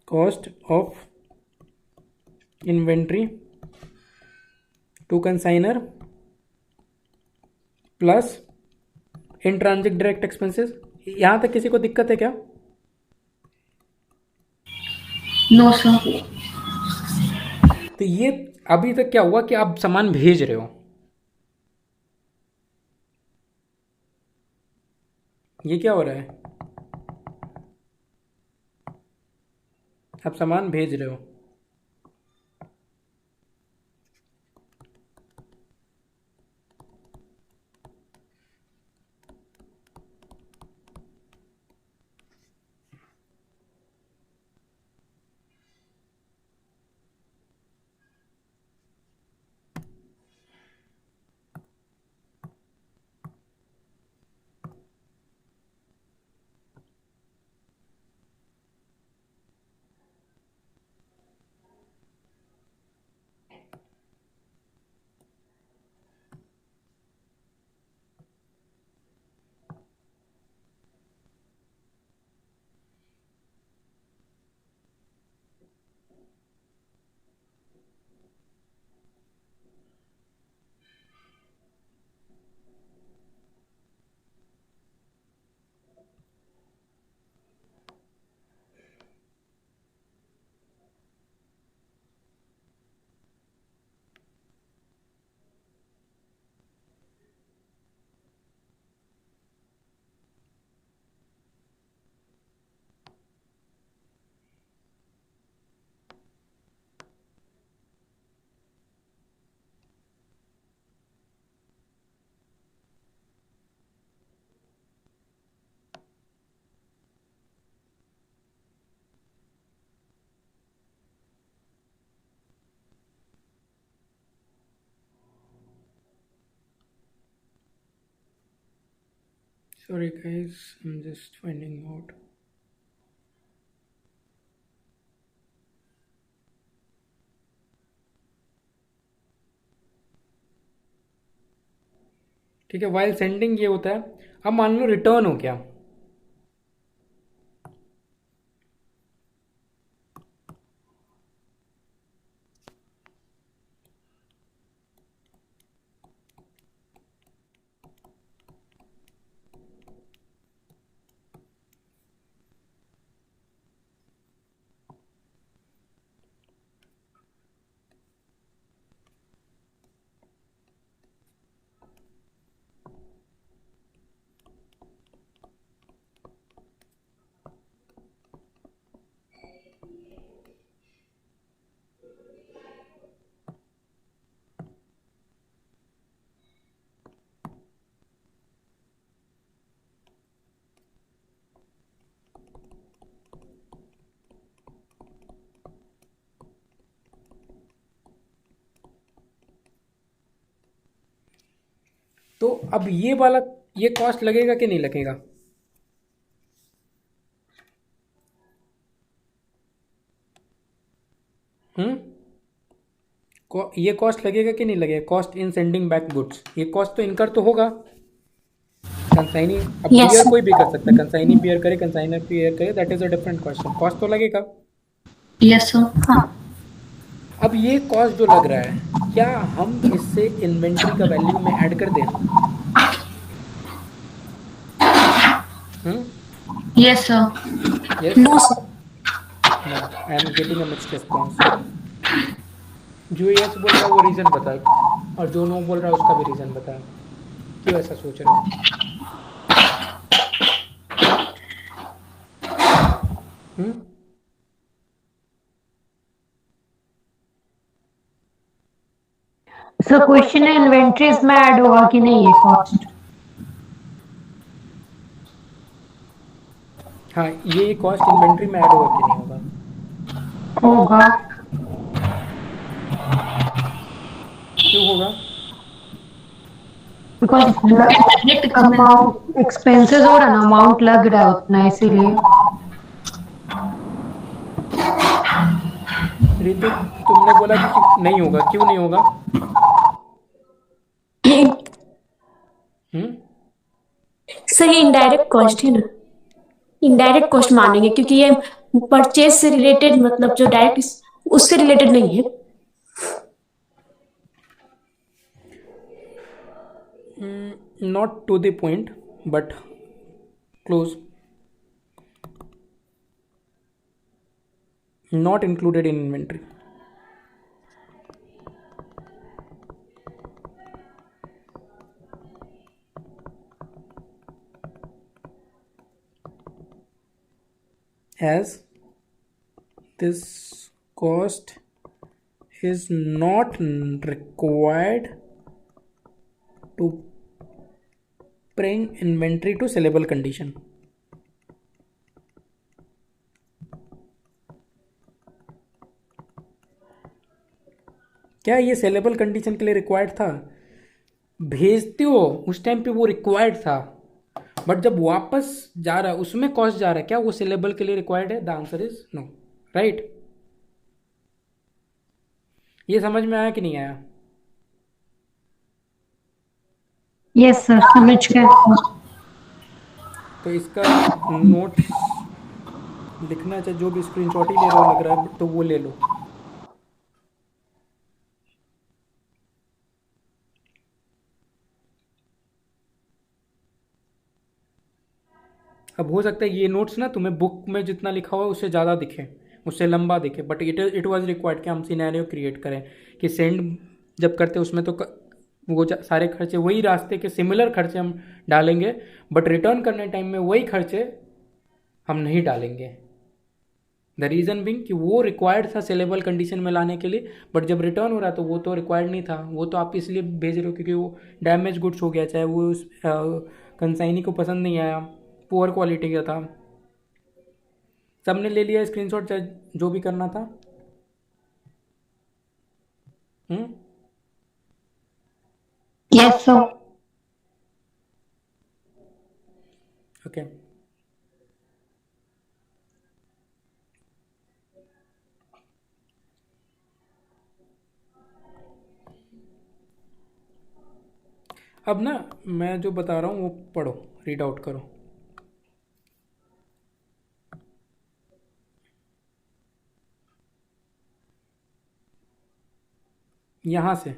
Cost of inventory to consignor plus in transit direct expenses. यहां तक किसी को दिक्कत है क्या? No sir. तो ये अभी तक क्या हुआ कि आप सामान भेज रहे हो, ये क्या हो रहा है, आप सामान भेज रहे हो, Sorry guys, I'm just finding out. ठीक है, वाइल सेंडिंग ये होता है। अब मान लो रिटर्न हो गया, तो अब ये वाला, ये कॉस्ट लगेगा कि नहीं लगेगा? ये कॉस्ट लगेगा कि नहीं लगेगा? Cost in sending back goods, ये कॉस्ट तो इनकर तो होगा। कंसाइनी अब Yes, बियर sir. कोई भी कर सकता है, कंसाइनी बियर करे, कंसाइनर बियर करे, that is a different question. Cost तो लगेगा। Yes, sir. हाँ, अब ये कॉस्ट जो लग रहा है, क्या हम इससे इन्वेंट्री का वैल्यू में ऐड कर दें? Yes, sir. Yes, no sir. No, I am getting a mixed response. जो यस बोल रहा है वो रीज़न बताए, और जो नो बोल रहा है उसका भी रीज़न बताए, क्यों ऐसा सोच रहे हो? हम्म? सर क्वेश्चन है इन्वेंट्रीज में ऐड होगा कि नहीं ये कॉस्ट? हाँ, ये कॉस्ट इन्वेंट्री में ऐड होगा कि नहीं होगा? होगा, क्यों होगा? बिकॉज अमाउंट एक्सपेंसेस हो रहा है ना, अमाउंट लग रहा है उतना, इसीलिए। रितु, तुमने बोला कि नहीं होगा, क्यों नहीं होगा? हम्म? सर ये इनडायरेक्ट कॉस्ट है ना, इनडायरेक्ट कॉस्ट मानेंगे क्योंकि ये परचेज से रिलेटेड, मतलब जो डायरेक्ट उससे रिलेटेड नहीं है। Not to the point, but close. Not included in inventory. As this cost is not required to bring inventory to sellable condition. क्या ये सेलेबल कंडीशन के लिए रिक्वायर्ड था? भेजते हो उस टाइम पे वो रिक्वायर्ड था, बट जब वापस जा रहा है उसमें कॉस्ट जा रहा है, क्या वो सेलेबल के लिए रिक्वायर्ड है? The answer is no, right? ये समझ में आया कि नहीं आया? यस सर, समझ गए। तो इसका नोट लिखना चाहिए, जो भी स्क्रीनशॉट ही ले रहा हो लग रहा है तो वो ले लो। अब हो सकता है ये नोट्स ना तुम्हें बुक में जितना लिखा हुआ है उससे ज़्यादा दिखे, उससे लंबा दिखे, बट इट वाज रिक्वायर्ड कि हम सिनेरियो क्रिएट करें कि सेंड जब करते उसमें तो वो सारे खर्चे, वही रास्ते के सिमिलर खर्चे हम डालेंगे, बट रिटर्न करने टाइम में वही खर्चे हम नहीं डालेंगे। द रीज़न बिंग कि वो रिक्वायर्ड था सेलेबल कंडीशन में लाने के लिए, बट जब रिटर्न हो रहा तो वो तो रिक्वायर्ड नहीं था, वो तो आप इसलिए भेज रहे हो क्योंकि वो डैमेज गुड्स हो गया, चाहे वो उस कंसाइनी को पसंद नहीं आया, पुअर क्वालिटी का था। सबने ले लिया स्क्रीनशॉट, चाहे जो भी करना था? Yes sir. ओके। अब ना मैं जो बता रहा हूँ वो पढ़ो, रीड आउट करो। यहाँ से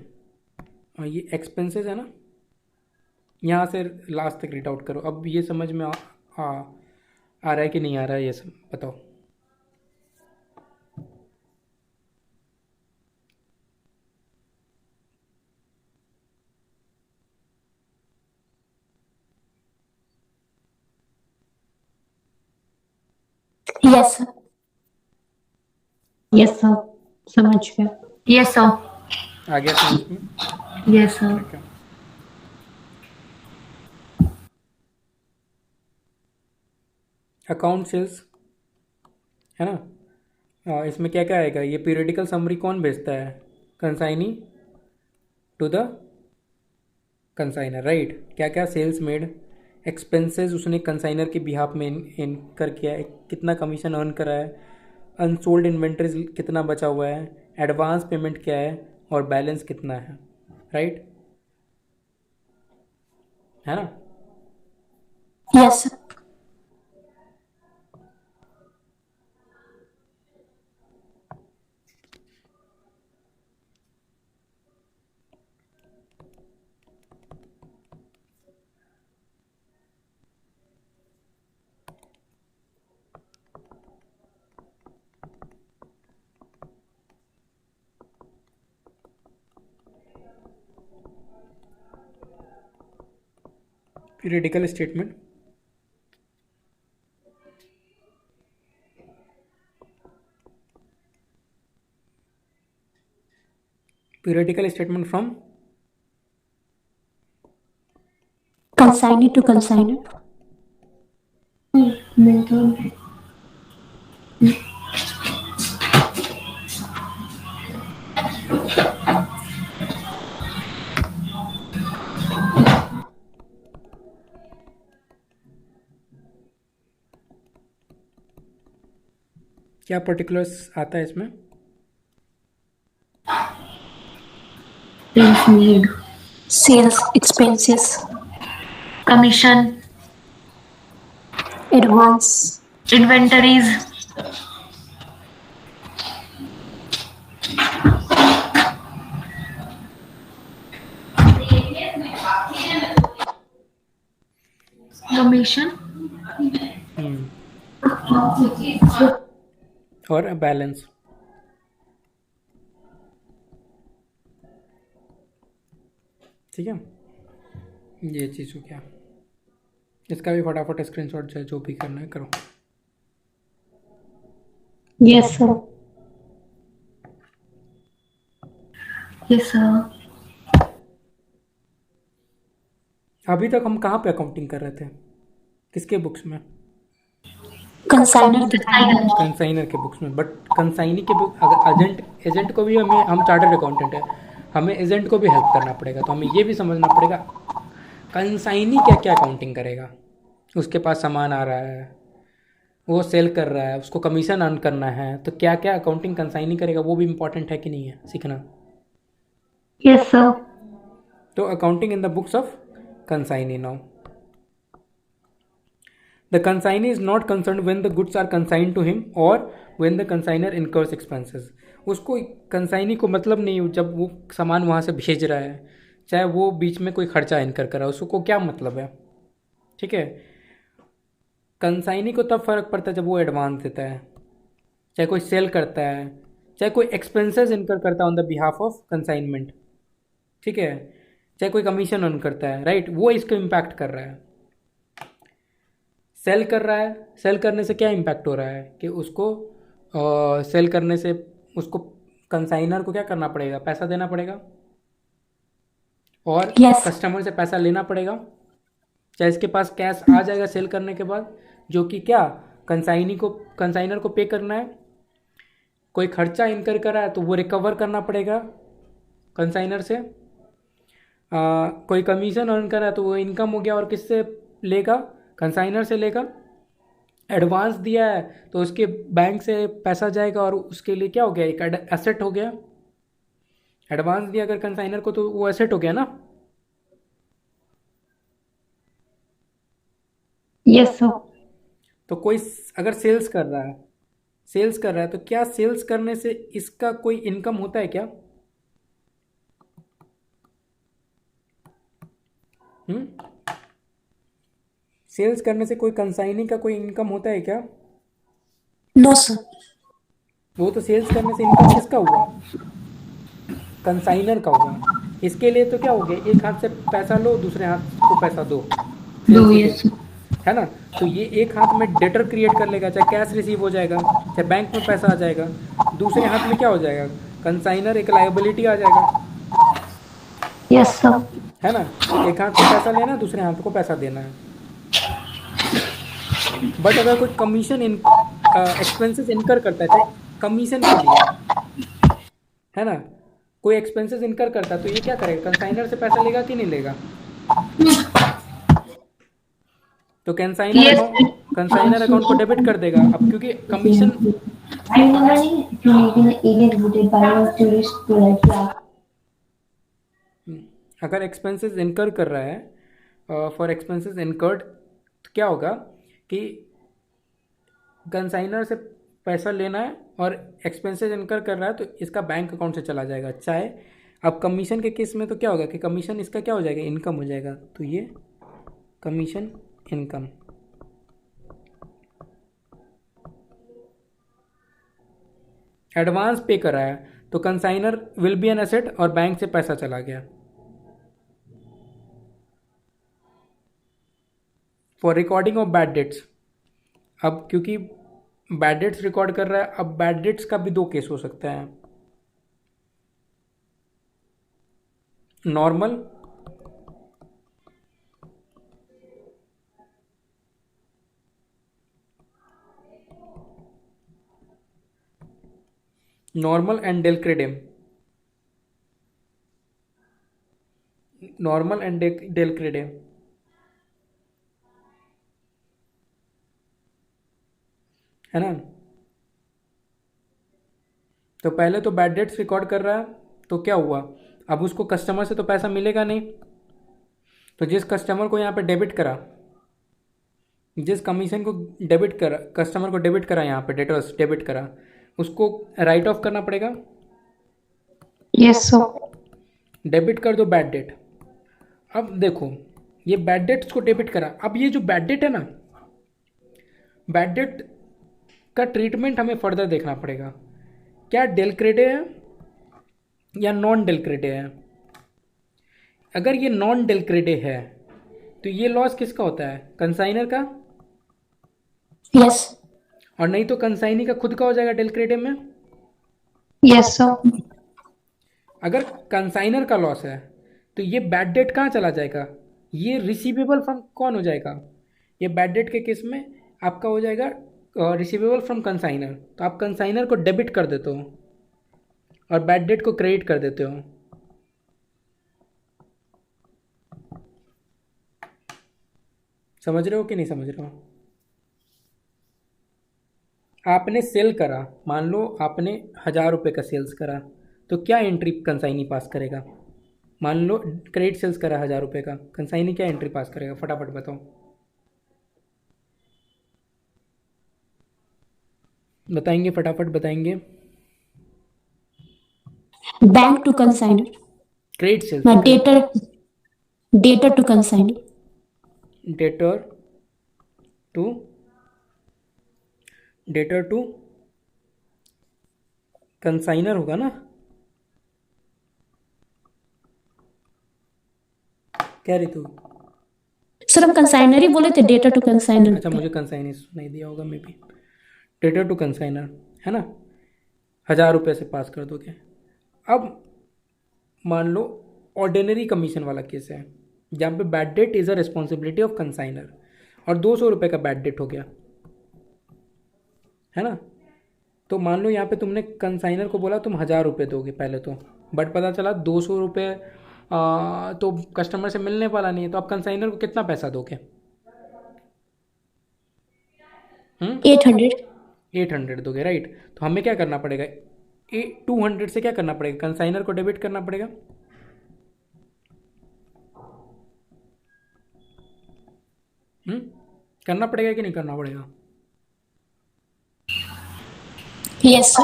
ये एक्सपेंसेस है ना, यहाँ से लास्ट तक रीड आउट करो। अब ये समझ में आ रहा है कि नहीं आ रहा है, ये सब बताओ। Yes sir. यस सर, समझ गया। Yes sir. आ गया समझ में? Yes sir. ठीक है। अकाउंट सेल्स है ना, इसमें क्या क्या आएगा? ये पीरियडिकल समरी कौन भेजता है? Consignee to the consignor, right. क्या क्या सेल्स मेड, एक्सपेंसेस उसने कंसाइनर के बिहाफ में इनकर किया है, कितना कमीशन अर्न करा है, अनसोल्ड इन्वेंट्रीज कितना बचा हुआ है, एडवांस पेमेंट क्या है, और बैलेंस कितना है, राइट, है ना। Yes sir. Periodical statement, periodical statement from consignee to consignor. क्या पर्टिकुलर्स आता है इसमें? Sales need, sales expenses, commission, advance, inventories, commission और बैलेंस। ठीक है, ये चीज़ हो गया। इसका भी फटाफट स्क्रीनशॉट जो भी करना है करो। Yes sir. Yes sir. अभी तक हम कहाँ पे अकाउंटिंग कर रहे थे? किसके बुक्स में? कंसाइनर के। कंसाइनर के बुक्स में। बट कंसाइनी के बुक, अगर एजेंट एजेंट को भी हमें, हम चार्टर्ड अकाउंटेंट है, हमें एजेंट को भी हेल्प करना पड़ेगा, तो हमें ये भी समझना पड़ेगा कंसाइनी क्या क्या अकाउंटिंग करेगा। उसके पास सामान आ रहा है, वो सेल कर रहा है, उसको कमीशन अर्न करना है, तो क्या क्या अकाउंटिंग कंसाइनी करेगा, वो भी इम्पॉर्टेंट है कि नहीं है सीखना। Yes sir. तो accounting in the books of consignee now. The consignee is not concerned when the goods are consigned to him or when the consigner incurs expenses. उसको कंसाइनी को मतलब नहीं जब वो सामान वहाँ से भेज रहा है, चाहे वो बीच में कोई खर्चा इनकर कर रहा है, उसको क्या मतलब है। ठीक है, कंसाइनी को तब फ़र्क पड़ता है जब वो एडवांस देता है, चाहे कोई सेल करता है, चाहे कोई एक्सपेंसेस इनकर करता है on the behalf of consignment. ठीक है, चाहे कोई कमीशन अर्न करता है, राइट, वो इसको इम्पैक्ट कर रहा है। सेल कर रहा है, सेल करने से क्या इम्पैक्ट हो रहा है कि उसको सेल करने से उसको कंसाइनर को क्या करना पड़ेगा, पैसा देना पड़ेगा, और Yes. कस्टमर से पैसा लेना पड़ेगा, चाहे इसके पास कैश आ जाएगा सेल करने के बाद, जो कि क्या कंसाइनर को पे करना है। कोई खर्चा इनकर करा है तो वो रिकवर करना पड़ेगा कंसाइनर से। कोई कमीशन अर्न करा है तो वो इनकम हो गया, और किससे लेगा? कंसाइनर से लेगा, एडवांस दिया है तो उसके बैंक से पैसा जाएगा और उसके लिए क्या हो गया, एक एसेट हो गया। एडवांस दिया अगर कंसाइनर को तो वो एसेट हो गया ना। Yes sir. तो कोई अगर सेल्स कर रहा है, सेल्स कर रहा है तो क्या सेल्स करने से इसका कोई इनकम होता है क्या? सेल्स करने से कोई कंसाइनी का कोई इनकम होता है क्या? No sir. वो तो सेल्स करने से इनकम किसका हुआ, कंसाइनर का हुआ। इसके लिए तो क्या हो गया, एक हाथ से पैसा लो दूसरे हाथ को पैसा दो, दो, सेल्स के यस। लिए, है ना। तो ये एक हाथ में डेटर क्रिएट कर लेगा, चाहे कैश रिसीव हो जाएगा, चाहे बैंक में पैसा आ जाएगा। दूसरे हाथ में क्या हो जाएगा, कंसाइनर, एक लायबिलिटी आ जाएगा, यस सर। है ना। एक हाथ से पैसा लेना, दूसरे हाथ को पैसा देना है। बट अगर कोई कमीशन एक्सपेंसेस इनकर करता है, चाहे कमीशन के लिए, है ना, कोई एक्सपेंसेस इनकर करता है तो ये क्या करेगा, कंसाइनर से पैसा लेगा कि नहीं लेगा? तो कंसाइनर अकाउंट को डेबिट कर देगा। अब क्योंकि कमीशन, अगर एक्सपेंसेस इनकर कर रहा है, फॉर एक्सपेंसेस इनकर्ड, तो क्या होगा कि कंसाइनर से पैसा लेना है और एक्सपेंसेस इनकर कर रहा है तो इसका बैंक अकाउंट से चला जाएगा। चाहे अब कमीशन के केस में तो क्या होगा कि कमीशन इसका क्या हो जाएगा, इनकम हो जाएगा। तो ये कमीशन इनकम, एडवांस पे करा है तो consignor will be an asset और बैंक से पैसा चला गया। For recording of bad debts, अब क्योंकि बैड डेट्स रिकॉर्ड कर रहा है, अब बैड डेट्स का भी दो केस हो सकता है, normal and del credere, normal and del credere, है ना। तो पहले तो बैड डेट्स रिकॉर्ड कर रहा है तो क्या हुआ, अब उसको कस्टमर से तो पैसा मिलेगा नहीं। तो जिस कस्टमर को यहाँ पे डेबिट करा, जिस कमीशन को डेबिट करा, कस्टमर को डेबिट करा, यहाँ पे डेटर्स डेबिट करा, उसको राइट ऑफ करना पड़ेगा। Yes sir. डेबिट कर दो बैड डेट। अब देखो ये बैड डेट्स को डेबिट करा, अब ये जो बैड डेट है ना, बैड डेट का ट्रीटमेंट हमें फर्दर देखना पड़ेगा, क्या डेल क्रेडे है या नॉन डेल क्रेडे है। अगर ये नॉन डेल क्रेडे है तो ये लॉस किसका होता है, कंसाइनर का, यस। और नहीं तो कंसाइनी का खुद का हो जाएगा डेल क्रेडे में। Yes sir. अगर कंसाइनर का लॉस है तो ये बैड डेट कहाँ चला जाएगा, ये रिसीवेबल फ्रॉम कौन हो जाएगा, ये बैड डेट के केस में आपका हो जाएगा रिसीवेबल फ्रॉम कंसाइनर। तो आप कंसाइनर को डेबिट कर देते हो और बैड डेट को क्रेडिट कर देते हो। समझ रहे हो कि नहीं समझ रहे हो? आपने सेल करा, मान लो आपने 1000 रुपये का सेल्स करा, तो क्या एंट्री कंसाइनी पास करेगा? मान लो क्रेडिट सेल्स करा 1000 रुपये का, कंसाइनी क्या एंट्री पास करेगा, फटाफट बताओ। बताएंगे, फटाफट बताएंगे। Bank to consignor, credit sales, debtor, debtor to consignor, debtor to consignor होगा ना, क्या रही तू? सर हम कंसाइनर ही बोले थे, डेटर टू कंसाइनर। अच्छा, मुझे कंसाइनर सुनाई दिया होगा maybe. Debtor to consignor है ना, 1000 रुपये से पास कर दोगे। अब मान लो ऑर्डिनरी कमीशन वाला केस है जहाँ पे bad debt is a responsibility of consignor और 200 रुपये का बैड डेट हो गया, है ना। तो मान लो यहाँ पे तुमने कंसाइनर को बोला तुम 1000 रुपये दोगे पहले तो, बट पता चला 200 रुपये तो कस्टमर से मिलने वाला नहीं है, तो आप कंसाइनर को कितना पैसा दोगे? 800। 800 दोगे, राइट। तो हमें क्या करना पड़ेगा, 200 से क्या करना पड़ेगा, कंसाइनर को डेबिट करना पड़ेगा। करना पड़ेगा कि नहीं करना पड़ेगा? Yes sir.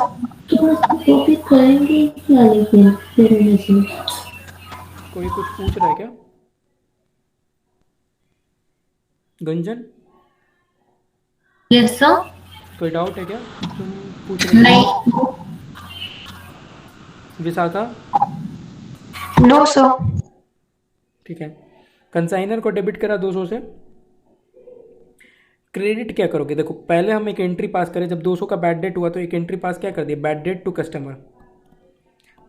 तो फिर करेंगे क्या, लेकिन फिर मुझे कोई कुछ पूछ रहा है क्या? Gunjan, yes sir. कोई डाउट है क्या? तुम पूछ रहे थे नहीं। कुछ? विशाखा? No sir. ठीक है, कंसाइनर को डेबिट करा 200 से। क्रेडिट क्या करोगे, देखो पहले हम एक एंट्री पास करें, जब 200 का बैड डेट हुआ तो एक एंट्री पास क्या कर दिया, bad debt to customer,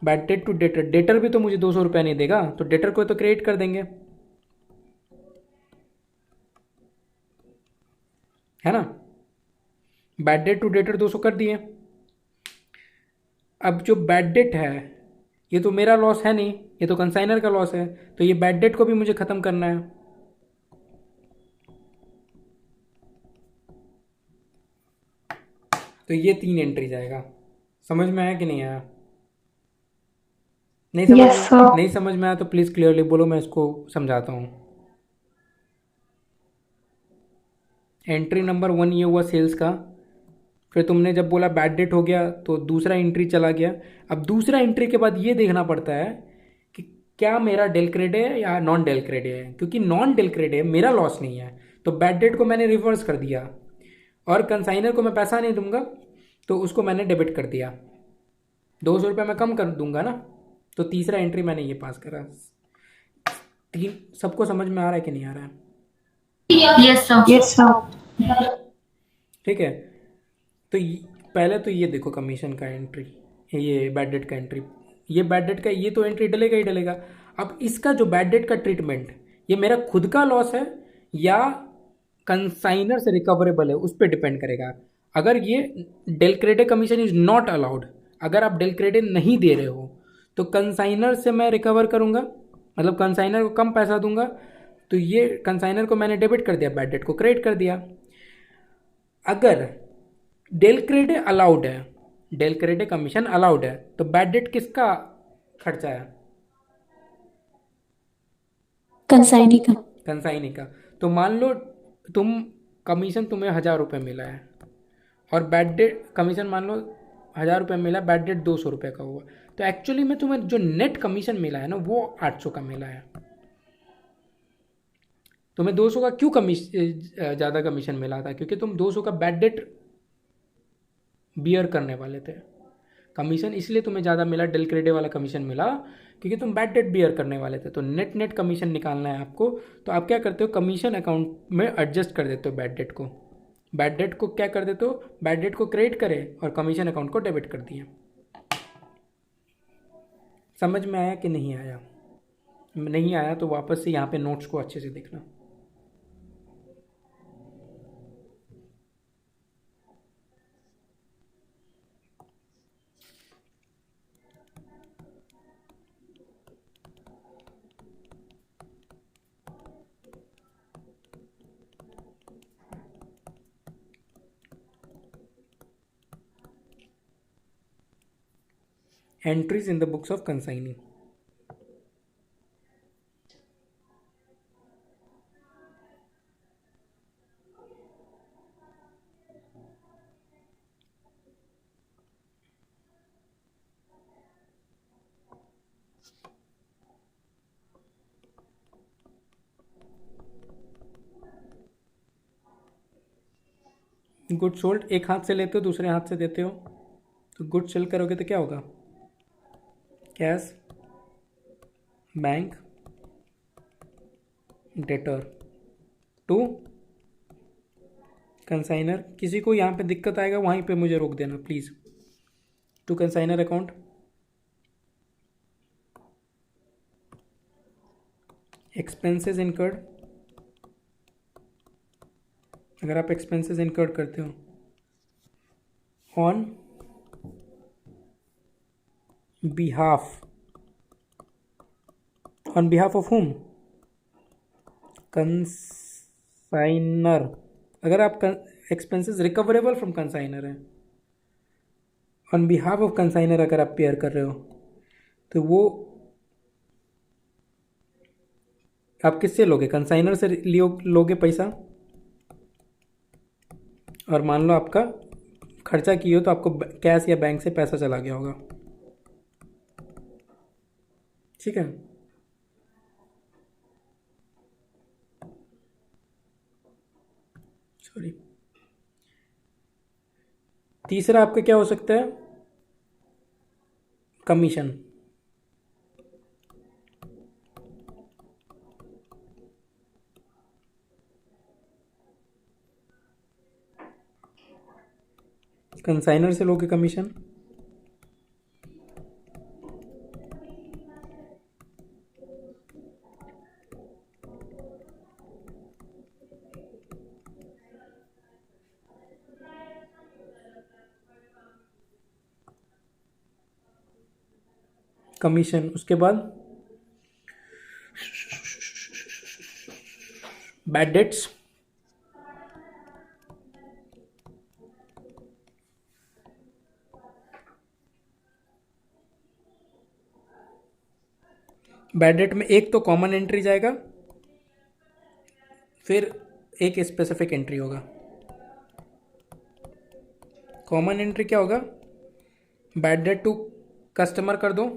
bad debt to debtor. Debtor भी तो मुझे 200 रुपया नहीं देगा, तो डेटर को तो क्रेडिट कर देंगे, है ना। बैड डेट टू डेटर 200 कर दिए। अब जो बैड डेट है, ये तो मेरा लॉस है नहीं, ये तो कंसाइनर का लॉस है, तो ये बैड डेट को भी मुझे ख़त्म करना है। तो ये 3 एंट्री जाएगा। समझ में आया कि नहीं आया? नहीं समझ यस में, सर। नहीं समझ में आया तो प्लीज़ क्लियरली बोलो, मैं इसको समझाता हूँ। एंट्री नंबर 1 ये हुआ सेल्स का। फिर तुमने जब बोला बैड डेट हो गया तो दूसरा एंट्री चला गया। अब दूसरा एंट्री के बाद ये देखना पड़ता है कि क्या मेरा डेल क्रेड है या नॉन डेल क्रेड है, क्योंकि नॉन डेल क्रेड है, मेरा लॉस नहीं है, तो बैड डेट को मैंने रिवर्स कर दिया, और कंसाइनर को मैं पैसा नहीं दूंगा तो उसको मैंने डेबिट कर दिया, 200 रुपये मैं कम कर दूंगा ना। तो तीसरा एंट्री मैंने ये पास करा। सबको समझ में आ रहा है कि नहीं आ रहा है? Yes sir. Yes sir. ठीक है, तो पहले तो ये देखो कमीशन का एंट्री, ये बैड डेट का एंट्री, ये बैड डेट का, ये तो एंट्री डलेगा ही डलेगा। अब इसका जो बैड डेट का ट्रीटमेंट, ये मेरा खुद का लॉस है या कंसाइनर से रिकवरेबल है, उस पर डिपेंड करेगा। अगर ये del credere commission is not allowed, अगर आप डेल क्रेडे नहीं दे रहे हो तो कंसाइनर से मैं रिकवर करूँगा, मतलब कंसाइनर को कम पैसा दूंगा, तो ये कंसाइनर को मैंने डेबिट कर दिया, बैड डेट को क्रेडिट कर दिया। अगर डेल क्रेडे अलाउड है, डेल क्रेडे कमीशन अलाउड है, तो बैड डेट किसका खर्चा है? कंसाइनी का। कंसाइनी का। तो मान लो तुम कमीशन तुम्हें 1000 रुपये मिला है, और बैड डेट कमीशन मान लो 1000 रुपये मिला, बैड डेट 200 रुपये का हुआ, तो एक्चुअली में तुम्हें जो नेट कमीशन मिला है ना वो 800 का मिला है। तुम्हें 200 का क्यों ज़्यादा कमीशन मिला था, क्योंकि तुम 200 का बैड डेट बियर करने वाले थे। कमीशन इसलिए तुम्हें ज़्यादा मिला, डेल क्रेडे वाला कमीशन मिला, क्योंकि तुम बैड डेट बियर करने वाले थे। तो नेट नेट कमीशन निकालना है आपको, तो आप क्या करते हो, कमीशन अकाउंट में एडजस्ट कर देते हो बैड डेट को। बैड डेट को क्या कर देते हो, बैड डेट को क्रेडिट करे और कमीशन अकाउंट को डेबिट कर दिए। समझ में आया कि नहीं आया? नहीं आया तो वापस से यहाँ पे नोट्स को अच्छे से देखना। Entries in the books of consignee. Good sold एक हाथ से लेते हो दूसरे हाथ से देते हो, तो गुड सेल करोगे तो क्या होगा, cash, bank, debtor to consignor. किसी को यहाँ पे दिक्कत आएगा वहीं पे मुझे रोक देना please. To consignor account, expenses incurred, अगर आप एक्सपेंसेस इनकर्ड करते हो on behalf of whom, consignor. अगर आप एक्सपेंसेस रिकवरेबल फ्रॉम कंसाइनर है। ऑन बिहाफ ऑफ कंसाइनर अगर आप पेयर कर रहे हो तो वो आप किससे लोगे? कंसाइनर से लोगे पैसा, और मान लो आपका खर्चा किए हो तो आपको कैश या बैंक से पैसा चला गया होगा, ठीक है। सॉरी। तीसरा आपका क्या हो सकता है? कमीशन। कंसाइनर से लोगे कमीशन, कमीशन। उसके बाद बैड डेट्स, बैड डेट में एक तो कॉमन एंट्री जाएगा, फिर एक स्पेसिफिक एंट्री होगा। कॉमन एंट्री क्या होगा? बैड डेट टू कस्टमर कर दो,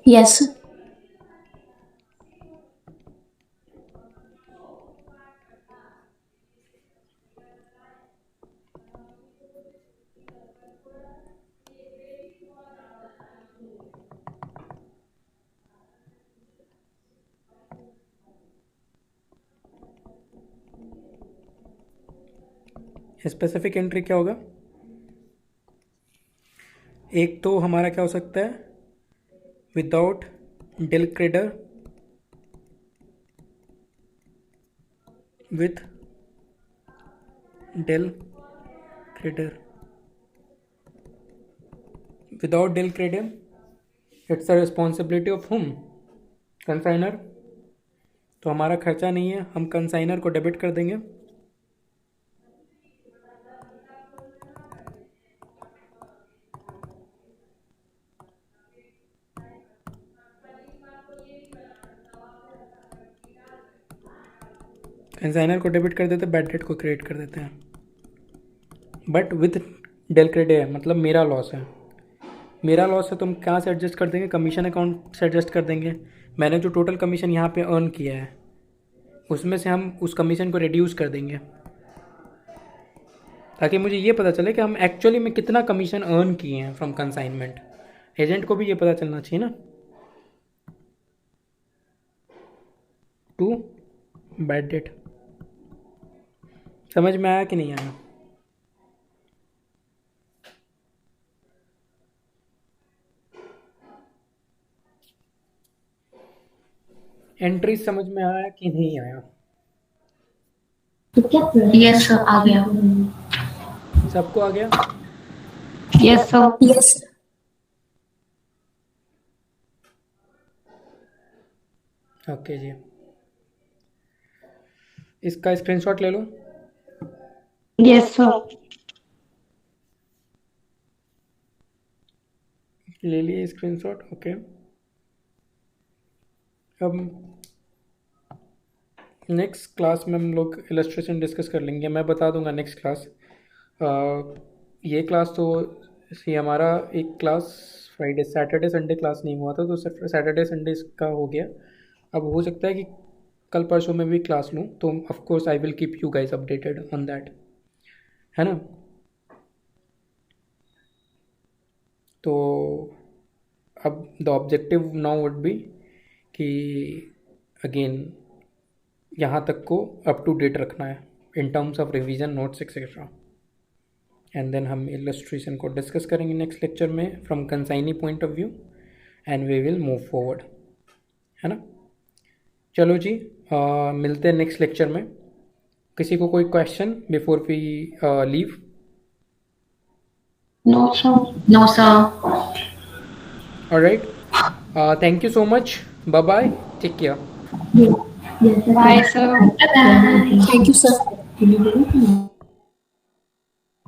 यस। स्पेसिफिक एंट्री क्या होगा? एक तो हमारा क्या हो सकता है? Without del credere with del credere, without del credere it's a responsibility of whom? Consignor. तो हमारा खर्चा नहीं है, हम कंसाइनर को डेबिट कर देंगे। कंसाइनर को डेबिट कर देते हैं, बैड डेट को क्रेडिट कर देते हैं, बट विथ डेल क्रेडिट है, मतलब मेरा लॉस है। मेरा लॉस है तो हम कहाँ से एडजस्ट कर देंगे? कमीशन अकाउंट से एडजस्ट कर देंगे। मैंने जो टोटल कमीशन यहाँ पे अर्न किया है उसमें से हम उस कमीशन को रिड्यूस कर देंगे, ताकि मुझे ये पता चले कि हम एक्चुअली में कितना कमीशन अर्न किए हैं फ्रॉम कंसाइनमेंट। एजेंट को भी ये पता चलना चाहिए ना। To bad debt. समझ में आया कि नहीं आया? एंट्री समझ में आया कि नहीं आया? तो क्या यस सर, आ गया। सबको आ गया? Yes sir. यस। ओके जी, इसका स्क्रीनशॉट ले लो। Yes sir. ले लिए स्क्रीनशॉट। ओके, अब नेक्स्ट क्लास में हम लोग इलस्ट्रेशन डिस्कस कर लेंगे। मैं बता दूंगा नेक्स्ट क्लास। ये क्लास तो सी हमारा एक class Friday Saturday Sunday class नहीं हुआ था, तो सैटरडे संडे इसका हो गया। अब हो सकता है कि कल परसों में भी क्लास लूँ, तो of course I will keep you guys updated on that, है ना। तो अब the objective now would be कि अगेन यहाँ तक को अप टू डेट रखना है in terms of revision notes etcetera, and then हम इलस्ट्रेशन को डिस्कस करेंगे नेक्स्ट लेक्चर में from consignee point of view, and we will move forward, है ना। चलो जी, मिलते हैं नेक्स्ट लेक्चर में। किसी को कोई question before we leave? No sir. No sir. Alright, thank you so much, bye bye, take care. जैसा bye sir. Thank you sir. कि